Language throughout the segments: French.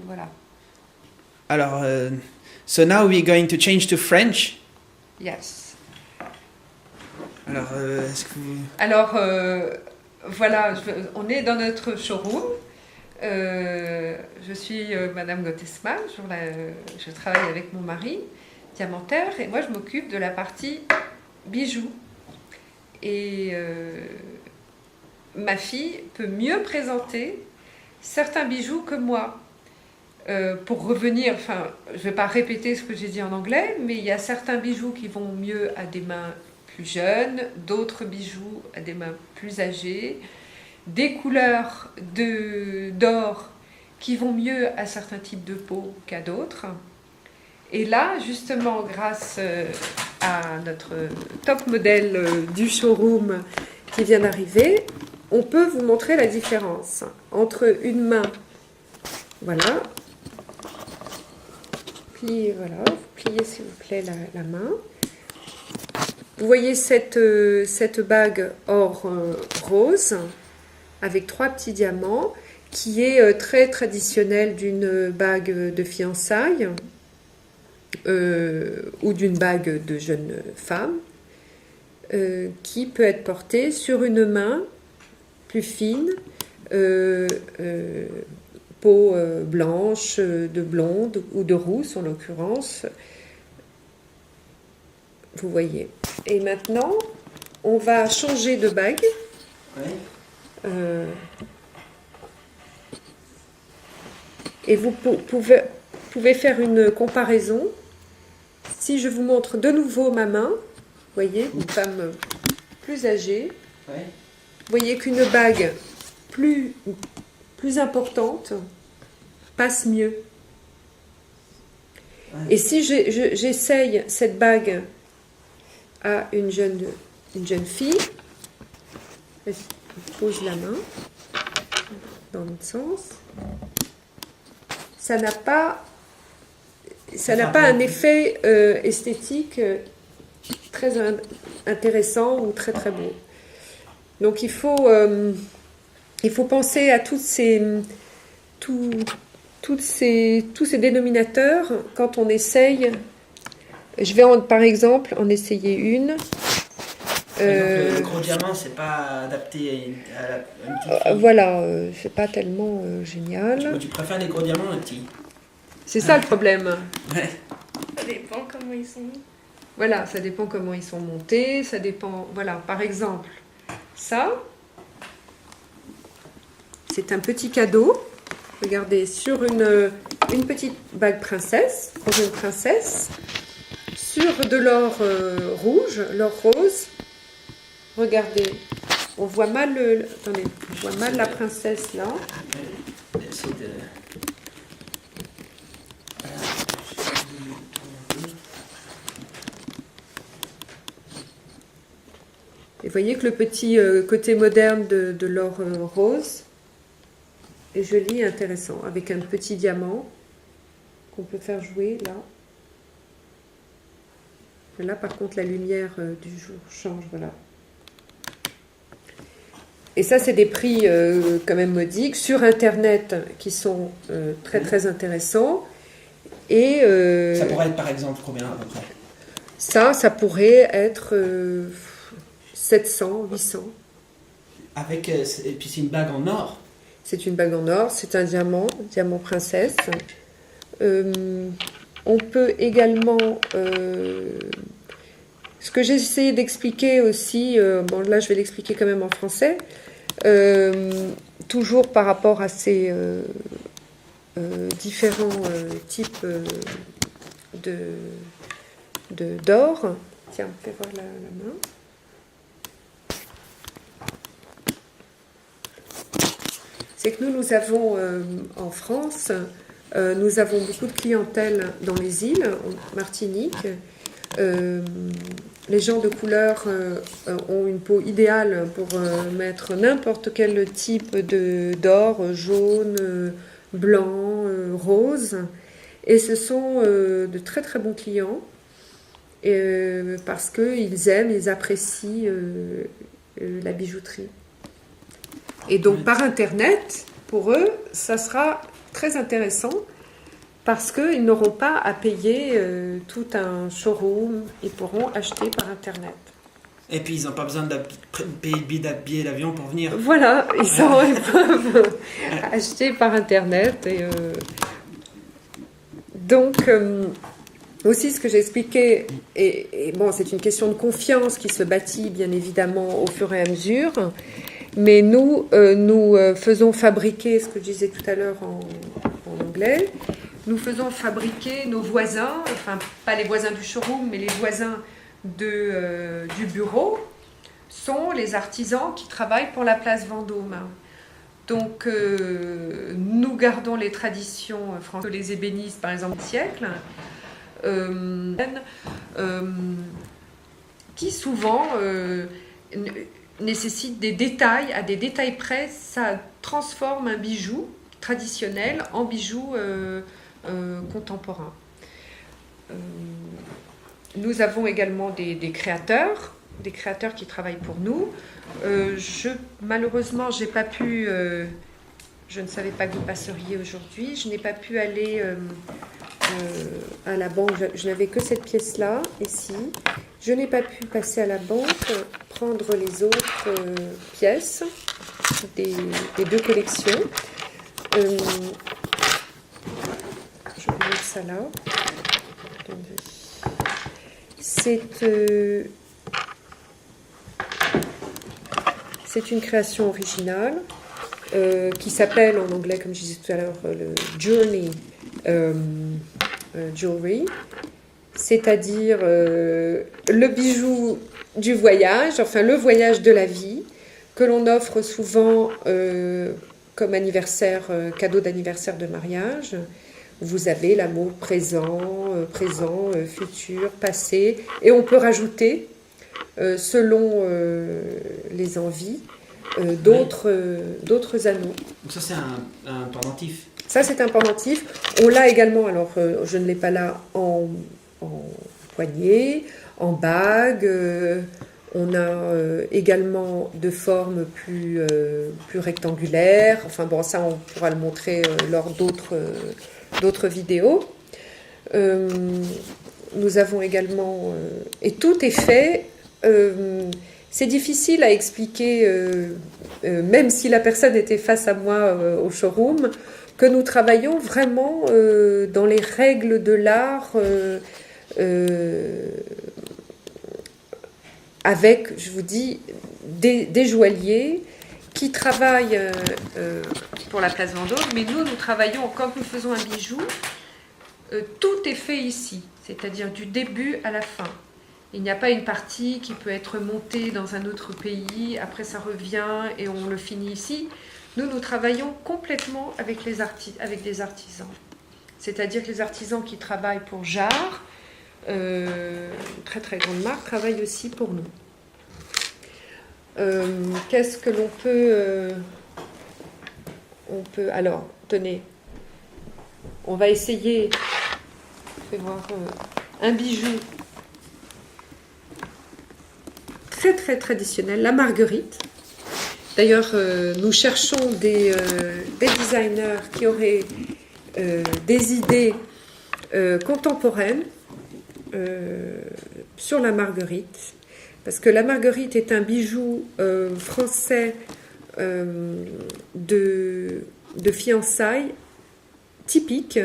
Voilà. Alors, so now we're going to change to French. Yes. Alors, est-ce que vous... Alors, voilà, on est dans notre showroom. Je suis Madame Gottesman, je travaille avec mon mari, diamantaire, et moi je m'occupe de la partie bijoux. Et ma fille peut mieux présenter certains bijoux que moi. Pour revenir, enfin, je ne vais pas répéter ce que j'ai dit en anglais, mais il y a certains bijoux qui vont mieux à des mains plus jeunes, d'autres bijoux à des mains plus âgées, des couleurs d'or qui vont mieux à certains types de peau qu'à d'autres. Et là, justement, grâce à notre top modèle du showroom qui vient d'arriver, on peut vous montrer la différence entre une main, voilà, pliez, voilà, vous pliez s'il vous plaît la main. Vous voyez cette bague or rose avec 3 petits diamants qui est très traditionnelle d'une bague de fiançailles ou d'une bague de jeune femme qui peut être portée sur une main plus fine, peau blanche, de blonde ou de rousse en l'occurrence. Vous voyez. Et maintenant, on va changer de bague. Oui. Et vous pouvez faire une comparaison. Si je vous montre de nouveau ma main, vous voyez, une femme plus âgée. Oui. Vous voyez qu'une bague plus importante passe mieux. Ouais. Et si j'essaye cette bague à une jeune fille, je pose la main dans l'autre sens, ça n'a pas un effet esthétique très intéressant ou très très beau. Donc il faut penser à tous ces dénominateurs quand on essaye. Je vais par exemple en essayer une. Le gros diamant, c'est pas adapté à une petite fille. Voilà, c'est pas tellement génial. Tu préfères les gros diamants ou les petits? C'est ça le problème. Ouais. Ça dépend comment ils sont mis. Voilà, ça dépend comment ils sont montés, ça dépend. Voilà, par exemple, ça, c'est un petit cadeau. Regardez, sur une petite bague princesse, pour une princesse, sur de l'or rouge, l'or rose. Regardez, on voit mal attendez, on voit mal la princesse là. Essaye de... Et vous voyez que le petit côté moderne de l'or rose est joli et intéressant, avec un petit diamant qu'on peut faire jouer là. Et là, par contre, la lumière du jour change, voilà. Et ça, c'est des prix quand même modiques sur Internet qui sont très très intéressants. Et ça pourrait être par exemple combien à peu près? Ça pourrait être 700, 800. Avec, et puis c'est une bague en or. C'est une bague en or, c'est un diamant princesse. On peut également... ce que j'ai essayé d'expliquer aussi, bon là je vais l'expliquer quand même en français, toujours par rapport à ces différents types d'or. Tiens, on peut voir la main. C'est que nous avons en France, nous avons beaucoup de clientèle dans les îles, en Martinique. Les gens de couleur ont une peau idéale pour mettre n'importe quel type d'or, jaune, blanc, rose. Et ce sont de très très bons clients parce qu'ils aiment, ils apprécient la bijouterie. Et donc par Internet, pour eux, ça sera très intéressant parce qu'ils n'auront pas à payer tout un showroom, ils pourront acheter par Internet. Et puis ils n'ont pas besoin de payer le billet d'avion pour venir. Voilà, ils peuvent acheter par Internet. Et, donc, aussi ce que j'ai expliqué, et bon, c'est une question de confiance qui se bâtit bien évidemment au fur et à mesure, mais nous faisons fabriquer, ce que je disais tout à l'heure en anglais, nous faisons fabriquer nos voisins, enfin pas les voisins du showroom, mais les voisins du bureau, sont les artisans qui travaillent pour la place Vendôme. Donc nous gardons les traditions françaises, les ébénistes par exemple du siècle, qui souvent nécessitent des détails, à des détails près, ça transforme un bijou traditionnel en bijou contemporain. Nous avons également des créateurs qui travaillent pour nous. Malheureusement, j'ai pas pu. Je ne savais pas que vous passeriez aujourd'hui. Je n'ai pas pu aller à la banque. Je n'avais que cette pièce-là, ici. Je n'ai pas pu passer à la banque, prendre les autres pièces des deux collections. Je vais vous mettre ça là. C'est une création originale qui s'appelle en anglais, comme je disais tout à l'heure, le Journey Jewelry, c'est-à-dire le bijou du voyage, enfin le voyage de la vie, que l'on offre souvent comme anniversaire, cadeau d'anniversaire de mariage. Vous avez l'amour présent, futur, passé, et on peut rajouter, selon les envies, d'autres anneaux. Donc ça c'est un pendentif. Ça c'est un pendentif. On l'a également, alors je ne l'ai pas là, en poignet, en bague. On a également de formes plus rectangulaires. Enfin bon, ça on pourra le montrer lors d'autres vidéos. Nous avons également... et tout est fait... c'est difficile à expliquer, même si la personne était face à moi au showroom, que nous travaillons vraiment dans les règles de l'art avec, je vous dis, des joailliers qui travaillent pour la place Vendôme, mais nous travaillons, quand nous faisons un bijou, tout est fait ici, c'est-à-dire du début à la fin. Il n'y a pas une partie qui peut être montée dans un autre pays, après ça revient et on le finit ici. Nous travaillons complètement avec des artisans. C'est-à-dire que les artisans qui travaillent pour Jarre, une très très grande marque, travaillent aussi pour nous. Qu'est-ce que l'on peut... alors, tenez, on va essayer, je vais voir, un bijou très très traditionnel, la marguerite. D'ailleurs, nous cherchons des designers qui auraient des idées contemporaines sur la marguerite, parce que la marguerite est un bijou français de fiançailles typique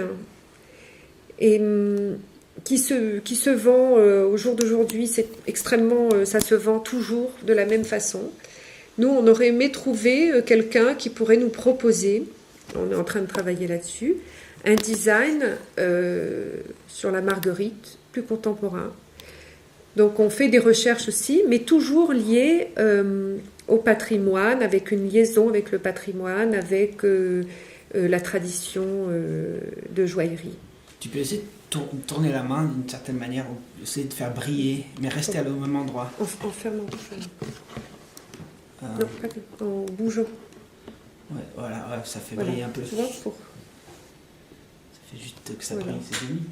et qui se vend au jour d'aujourd'hui, c'est extrêmement, ça se vend toujours de la même façon. Nous, on aurait aimé trouver quelqu'un qui pourrait nous proposer, on est en train de travailler là-dessus, un design sur la marguerite plus contemporain. Donc on fait des recherches aussi, mais toujours liées au patrimoine, avec une liaison avec le patrimoine, avec la tradition de joaillerie. Tu peux essayer de tourner la main d'une certaine manière, essayer de faire briller, mais rester au même endroit. En fermant. Non, pas en bougeant. Ouais, voilà, ouais, ça fait briller un peu. Tu vois, Ça fait juste que ça brille, c'est joli.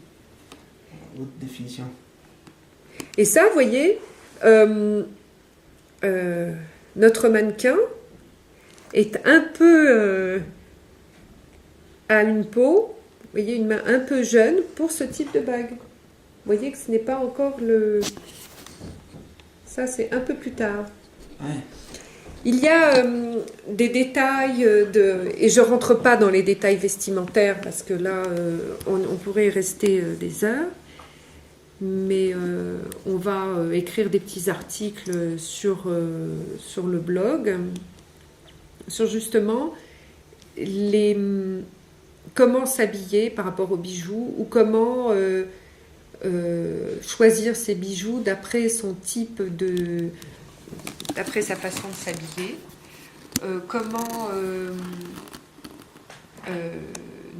Haute définition. Et ça, vous voyez, notre mannequin est un peu à une peau voyez, une main un peu jeune pour ce type de bague. Vous voyez que ce n'est pas encore le... Ça, c'est un peu plus tard. Ouais. Il y a des détails, et je ne rentre pas dans les détails vestimentaires parce que là, on pourrait y rester des heures. Mais on va écrire des petits articles sur le blog, sur justement comment s'habiller par rapport aux bijoux ou comment choisir ses bijoux d'après son type d'après sa façon de s'habiller, comment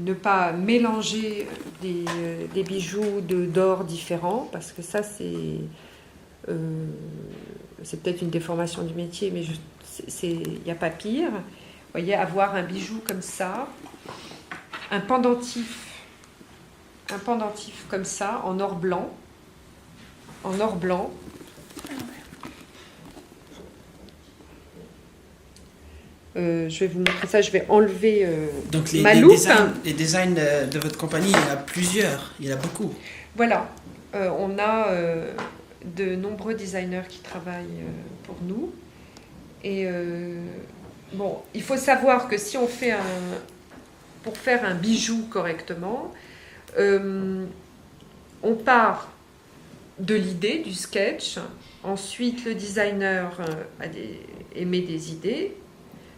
ne pas mélanger des bijoux d'or différents, parce que ça c'est peut-être une déformation du métier, mais il n'y a pas pire. Vous voyez, avoir un bijou comme ça, un pendentif comme ça, en or blanc, je vais vous montrer ça, je vais enlever Donc ma loupe. Les designs de votre compagnie, il y en a plusieurs, il y en a beaucoup. Voilà, on a de nombreux designers qui travaillent pour nous. Et bon, il faut savoir que si on fait pour faire un bijou correctement, on part de l'idée, du sketch. Ensuite, le designer émet des idées,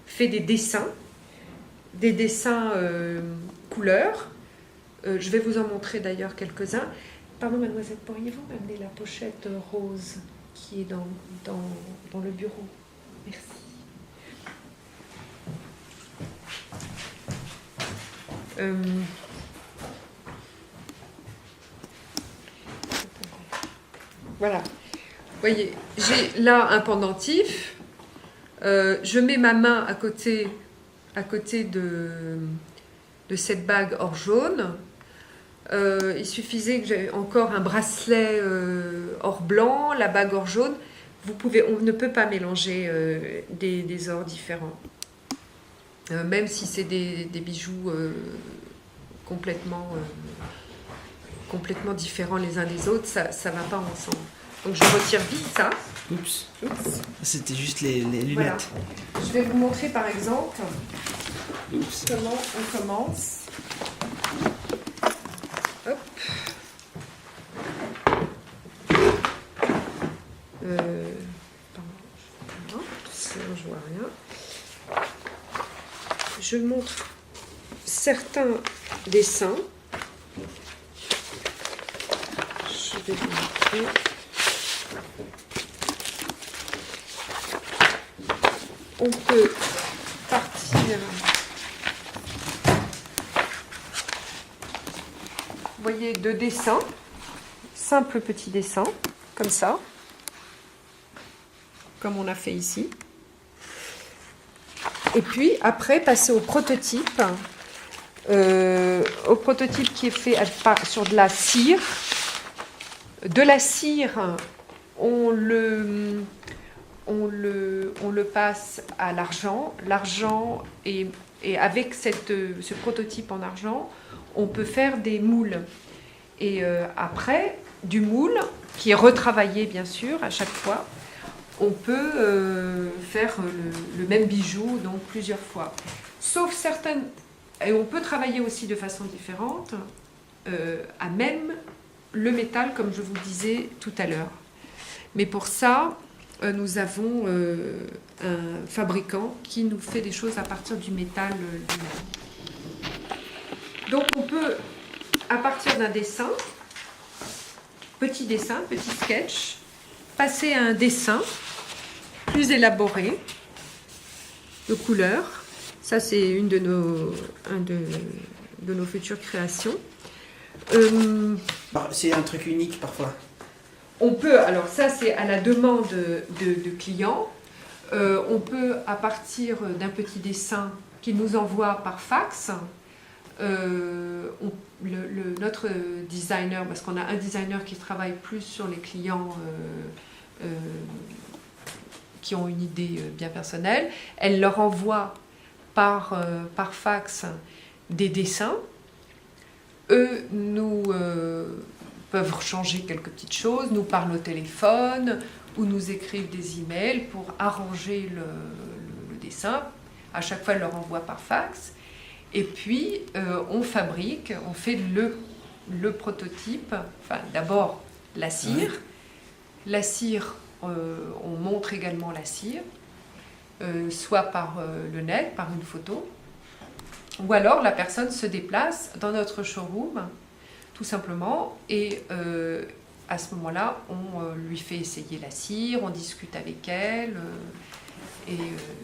fait des dessins couleurs. Je vais vous en montrer d'ailleurs quelques-uns. Pardon, mademoiselle, pourriez-vous m'amener la pochette rose qui est dans le bureau? Merci. Voilà. Vous voyez, j'ai là un pendentif. Je mets ma main à côté de cette bague or jaune. Il suffisait que j'ai encore un bracelet or blanc, la bague or jaune. On ne peut pas mélanger des ors différents. Même si c'est des bijoux complètement différents les uns des autres, ça ne va pas ensemble. Donc je retire vite ça. Oups. C'était juste les lunettes. Voilà. Je vais vous montrer par exemple Oups. comment on commence. Hop. Pardon, sinon je vois rien. Je montre certains dessins. Je vais vous montrer. On peut partir. Vous voyez, de dessins, simple petit dessin, comme ça, comme on a fait ici. Et puis après, passer au prototype qui est fait sur de la cire. De la cire, on le passe à l'argent. L'argent, et avec ce prototype en argent, on peut faire des moules. Et après, du moule, qui est retravaillé bien sûr à chaque fois, on peut faire le même bijou donc plusieurs fois. Sauf certaines... Et on peut travailler aussi de façon différente, à même le métal, comme je vous disais tout à l'heure. Mais pour ça, nous avons un fabricant qui nous fait des choses à partir du métal lui-même. Donc on peut, à partir d'un dessin, petit sketch, passer à un dessin plus élaboré de couleurs. Ça, c'est une de nos futures créations. C'est un truc unique parfois. On peut, alors ça c'est à la demande de clients, on peut à partir d'un petit dessin qu'ils nous envoient par fax, notre designer, parce qu'on a un designer qui travaille plus sur les clients qui ont une idée bien personnelle, elle leur envoie par fax des dessins. eux peuvent changer quelques petites choses, nous parlent au téléphone ou nous écrivent des emails pour arranger le dessin. À chaque fois, ils leur envoient par fax. Et puis, on fait le prototype. Enfin, d'abord, la cire. Oui. La cire, on montre également la cire, soit par le net, par une photo, ou alors la personne se déplace dans notre showroom, tout simplement, et à ce moment-là, on lui fait essayer la cire, on discute avec elle, et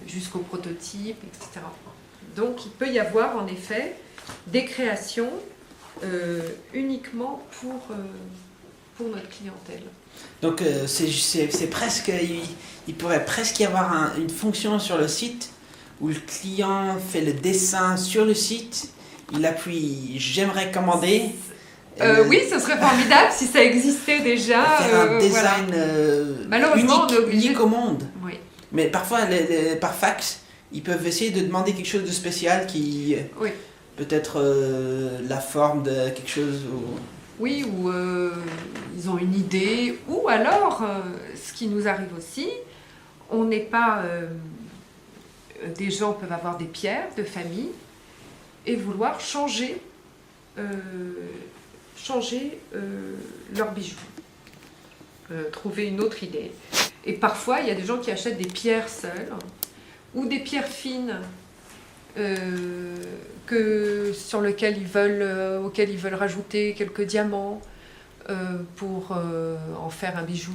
jusqu'au prototype, etc. Donc il peut y avoir en effet des créations uniquement pour notre clientèle. Donc c'est presque, il pourrait presque y avoir une fonction sur le site où le client fait le dessin sur le site, il appuie « j'aimerais commander ». Oui, ce serait formidable si ça existait déjà. Faire un design malheureusement, unique au monde. Oui. Mais parfois, par fax, ils peuvent essayer de demander quelque chose de spécial qui... Oui. Peut-être la forme de quelque chose. Oui, ou ils ont une idée. Ou alors, ce qui nous arrive aussi, on n'est pas... des gens peuvent avoir des pierres de famille et vouloir changer leurs bijoux. Trouver une autre idée. Et parfois, il y a des gens qui achètent des pierres seules ou des pierres fines auxquelles ils veulent rajouter quelques diamants pour en faire un bijou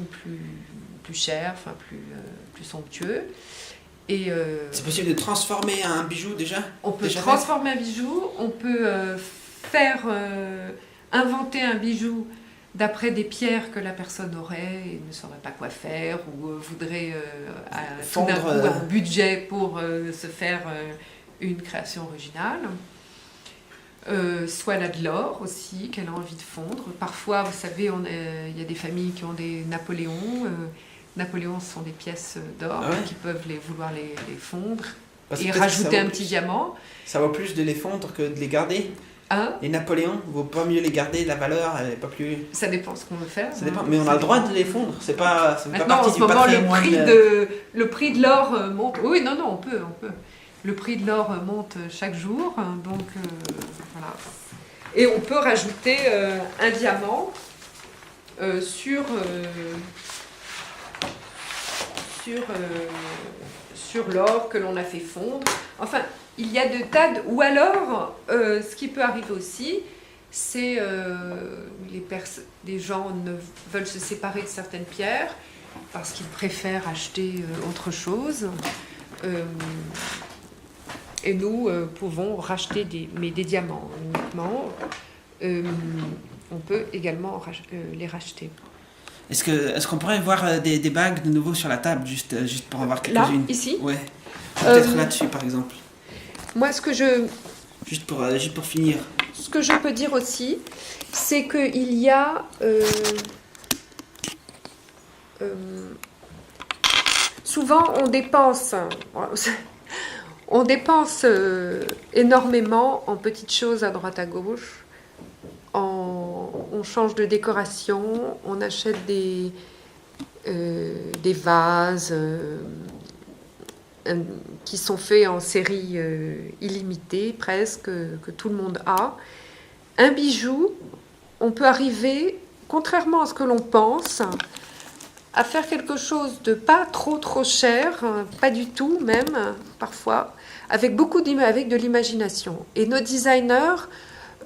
plus cher, enfin plus somptueux. Et c'est possible de transformer un bijou déjà? On peut transformer un bijou, on peut inventer un bijou d'après des pierres que la personne aurait et ne saurait pas quoi faire ou voudrait tout d'un coup un budget pour se faire une création originale. Soit elle a de l'or aussi, qu'elle a envie de fondre. Parfois, vous savez, il y a des familles qui ont des Napoléons. Napoléons sont des pièces d'or qui peuvent vouloir les fondre et rajouter un petit diamant. Ça vaut plus de les fondre que de les garder. Les Napoléons, vaut pas mieux les garder, la valeur, elle n'est pas plus... Ça dépend ce qu'on veut faire. Ça dépend, mais on a le droit de les fondre, c'est pas maintenant, partie en ce moment, le prix de l'or monte. Oui, non, on peut. Le prix de l'or monte chaque jour, donc voilà. Et on peut rajouter un diamant sur l'or que l'on a fait fondre. Enfin, il y a de tas de... Ou alors, ce qui peut arriver aussi, c'est des gens veulent se séparer de certaines pierres parce qu'ils préfèrent acheter autre chose. Et nous pouvons racheter des diamants uniquement. On peut également les racheter. Est-ce qu'on pourrait voir des bagues de nouveau sur la table, juste pour en voir quelques-unes? Là, ici? Ouais. Peut-être là-dessus, par exemple. Moi, Juste pour finir. Ce que je peux dire aussi, c'est qu'il y a... souvent, on dépense énormément en petites choses à droite à gauche. On change de décoration, on achète des vases qui sont faits en série illimitée, presque, que tout le monde a. Un bijou, on peut arriver, contrairement à ce que l'on pense, à faire quelque chose de pas trop cher, pas du tout même, parfois, avec de l'imagination. Et nos designers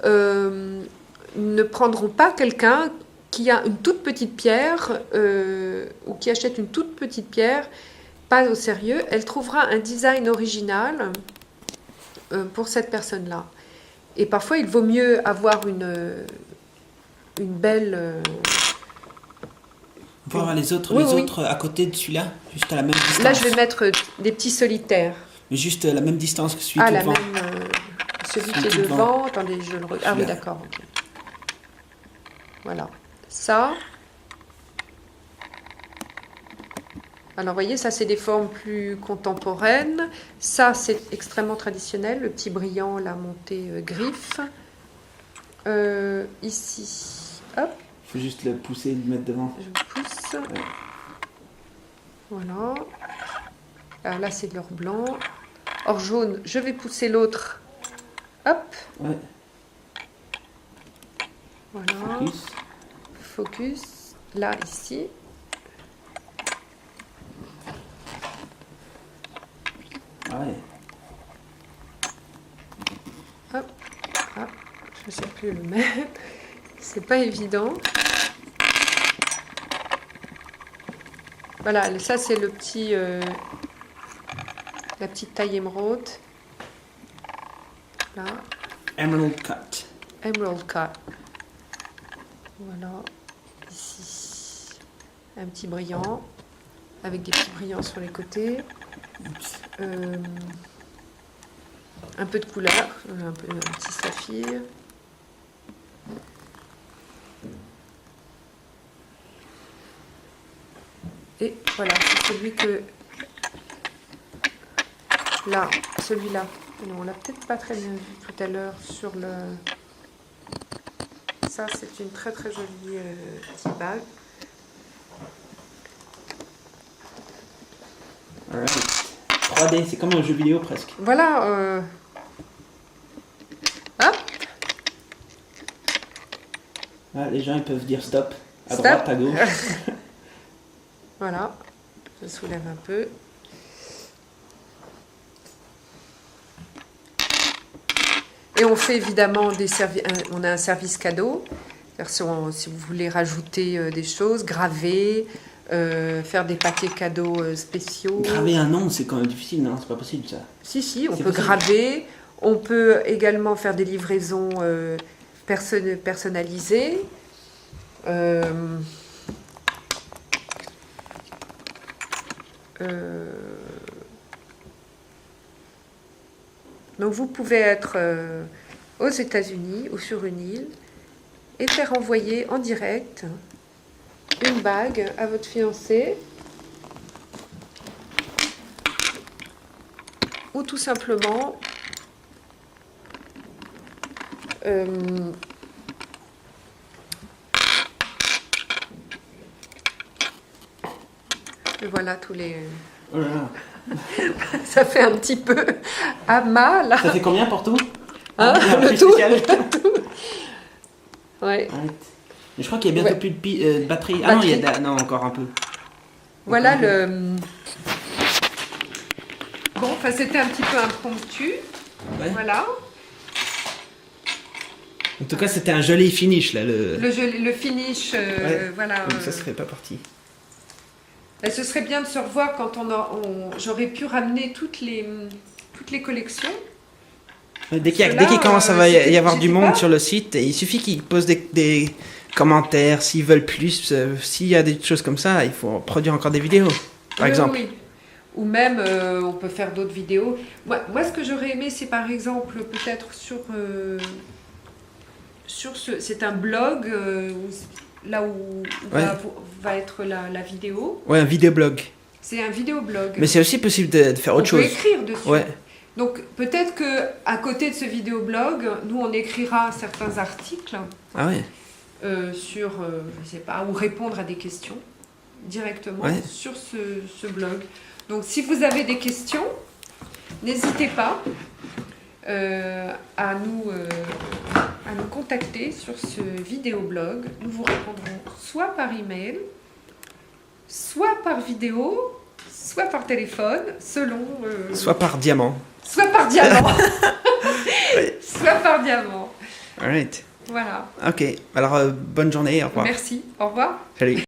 ne prendront pas quelqu'un qui a une toute petite pierre ou qui achète une toute petite pierre, pas au sérieux. Elle trouvera un design original pour cette personne-là. Et parfois, il vaut mieux avoir une belle... On peut avoir les autres à côté de celui-là, juste à la même distance. Là, je vais mettre des petits solitaires. Mais juste à la même distance que celui qui est devant. Celui qui est devant. Attendez, je le regarde. Ah oui, d'accord. Okay. Voilà. Ça. Alors, vous voyez, ça, c'est des formes plus contemporaines. Ça, c'est extrêmement traditionnel. Le petit brillant, la montée griffe. Ici, hop, Il faut juste le pousser et le mettre devant. je pousse. Ouais. Voilà. Alors là, c'est l'or blanc. Or jaune, je vais pousser l'autre. Hop, Ouais. voilà. Focus. Focus. Là, ici. Ouais. Hop. Ah, je ne sais plus le mettre. C'est pas évident. Voilà, ça c'est le petit, la petite taille émeraude. Là, Emerald cut. emerald cut. Voilà, ici, un petit brillant avec des petits brillants sur les côtés. Un peu de couleur, un petit saphir. Et voilà, c'est celui que... Là, celui-là. Non, on l'a peut-être pas très bien vu tout à l'heure sur le... Ça, c'est une très très jolie petite bague. Alright. 3D, c'est comme un jeu vidéo presque. Voilà. Hop, Ah, les gens ils peuvent dire stop. À Stop. droite, à gauche. voilà. Je soulève un peu. Et on fait évidemment des services. On a un service cadeau. C'est-à-dire si vous voulez rajouter des choses, graver, faire des paquets cadeaux spéciaux. Graver un nom, c'est quand même difficile, non? C'est pas possible ça. Si, on C'est peut possible. graver. On peut également faire des livraisons personnalisées. Donc vous pouvez être aux États-Unis ou sur une île et faire envoyer en direct une bague à votre fiancé ou tout simplement et voilà tous les... Oh là là. Ça fait un petit peu amas là. Ça fait combien pour tout? Hein, Il y a un le prix tout, spécial. le tout. Ouais. Arrête. Mais je crois qu'il y a bientôt Ouais. plus de batterie. Ah non, il y a non, encore un peu. Voilà Encore un peu. le... Bon, enfin c'était un petit peu impromptu. Ouais. Voilà. En tout cas, c'était un joli finish là. Le finish, Ouais. voilà. Donc ça serait pas parti. Et ce serait bien de se revoir quand j'aurais pu ramener toutes les collections. Dès qu'il Cela, commence à y j'étais avoir du monde pas. sur le site, il suffit qu'ils posent des commentaires, s'ils veulent plus, s'il y a des choses comme ça, il faut produire encore des vidéos, par Oui, exemple. oui. Ou même, on peut faire d'autres vidéos. Moi, ce que j'aurais aimé, c'est par exemple, peut-être c'est un blog, là où Ouais. va être la vidéo. Ouais, un vidéoblog. C'est un vidéoblog. Mais c'est aussi possible de faire autre On peut chose. écrire dessus. Ouais. Donc peut-être que à côté de ce vidéoblog, nous on écrira certains articles Ah ouais. sur, je sais pas, ou répondre à des questions directement Ouais. sur ce blog. Donc si vous avez des questions, n'hésitez pas à nous contacter sur ce vidéoblog. Nous vous répondrons soit par email, soit par vidéo, soit par téléphone, selon... Soit par diamant. Soit par diamant. Oui. Soit par diamant. Alright. Voilà. Ok. Alors, bonne journée. Au revoir. Merci. Au revoir. Salut.